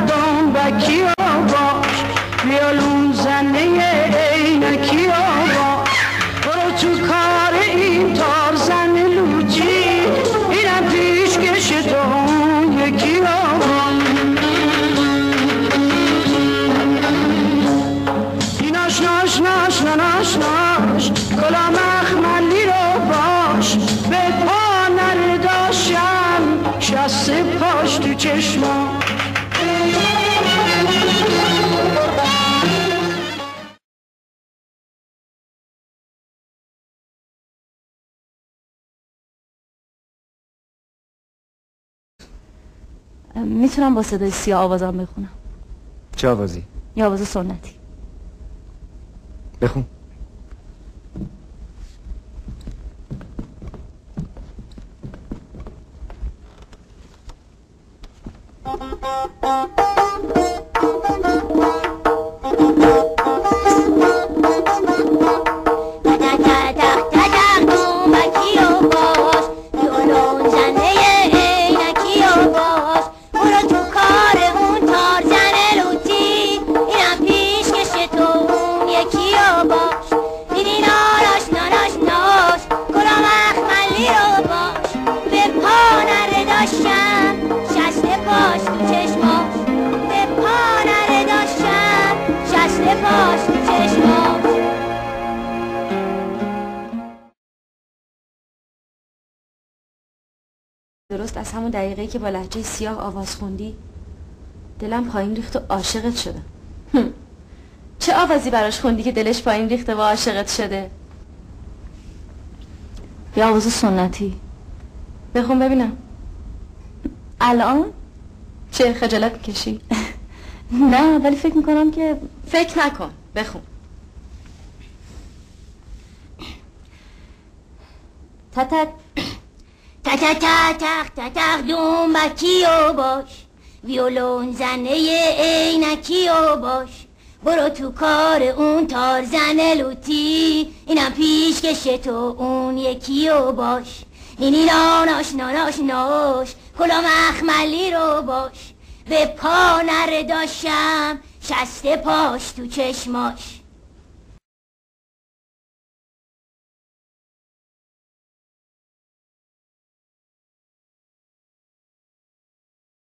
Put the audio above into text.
دنبکی باش ویولون زنه عینکی باش برو تو کار این تار زن لوچی اینم پیشکش تو اون یکی باش این آشناش ناش ناش کلا مخملی رو باش به پا نرداشم شست پاش تو چشما میتونم با صدای سیاه آوازم بخونم. چه آوازی؟ یه آواز سنتی. بخون. درست از همون دقیقه‌ای که با لهجه سیاه آواز خوندی دلم پایین ریخت و عاشقت شدم. چه آوازی براش خوندی که دلش پایین ریخته و عاشقت شده؟ یه آواز سنتی. بخون ببینم. الان؟ چه خجالت میکشی؟ نه ولی فکر میکنم که فکر نکن بخون. تتت تتتتتتتت دنبکیو باش ویولون زنه عینکیو باش برو تو کار اون تار زن لوتی اینم پیشکش تو اون یکیو باش اینی ناناش کلا مخملی رو باش به پا نرداشم شست پاش تو چشماش